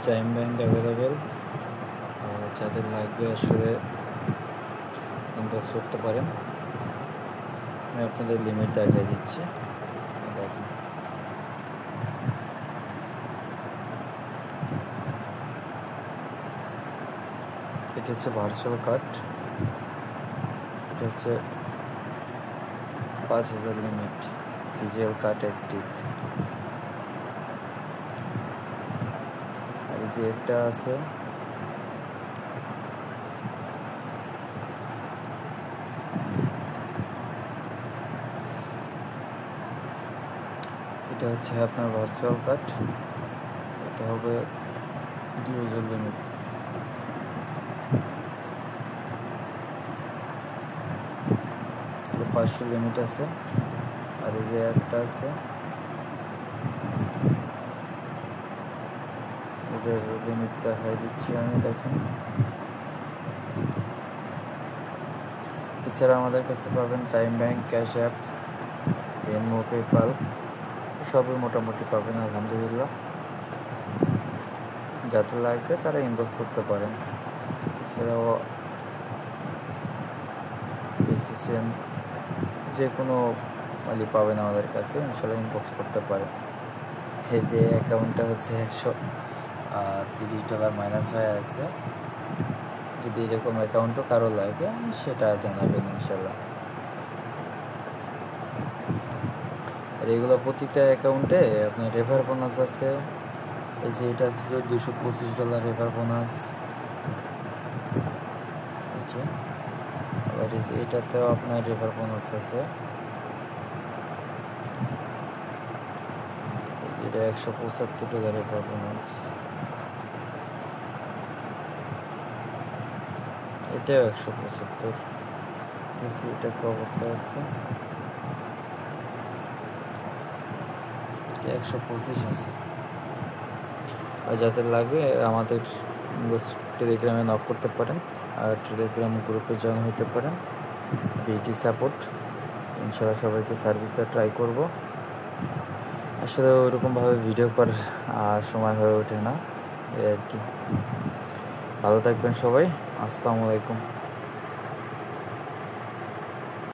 Chime bank available, যাদের লাগবে আসলে ইনবক্স করতে পারেন। আমি আপনাদের লিমিট দেখিয়ে দিচ্ছি, দেখেন। এটা হচ্ছে ভার্চুয়াল কার্ড, এটা হচ্ছে 5000 লিমিট, ফিজিক্যাল কার্ড অ্যাক্টিভ। আর এই যে একটা আছে, এটা হচ্ছে আপনার ভার্চুয়াল কার্ড, এটা হবে 2000 লিমিট। এটা 500 লিমিট আছে। আর এই যে একটা আছে, এটার লিমিট দেখাই দিচ্ছি আমি, দেখেন। এছাড়া আমাদের কাছে পাবেন Chime bank, cash app, Venmo, PayPal, সবই মোটামুটি পাবেন আলহামদুলিল্লাহ। যাদের লাগবে তারা ইনবক্স করতে পারেন। এছাড়াও এসিসিএম যে কোনো মালই পাবেন আমাদের কাছে, ইনশাল্লাহ ইনবক্স করতে পারেন। এই যে অ্যাকাউন্টটা হচ্ছে $130 মাইনাস হয়ে আছে। যদি এরকম অ্যাকাউন্টও কারো লাগে সেটা জানাবেন ইনশাল্লাহ। আর এগুলো প্রতিটা অ্যাকাউন্টে আপনার রেফার বোনাস আছে। এই যে এটা হচ্ছে $225 রেফার বোনাস। আবার এই যে এটাতেও আপনার রেফার বোনাস আছে। এটা $175 রেফার বোনাস। এটাও 175। দেখি এটা কত আছে, এটা 125 আছে। আর যাদের লাগবে আমাদের টেলিগ্রামে নক করতে পারেন, আর টেলিগ্রাম গ্রুপে জয়েন হতে পারেন। বিটি সাপোর্ট, ইনশাল্লাহ সবাইকে সার্ভিসটা ট্রাই করব। আসলে ওইরকমভাবে ভিডিও করার সময় হয়ে ওঠে না, এই আর কি। ভালো থাকবেন সবাই, আসসালামু আলাইকুম।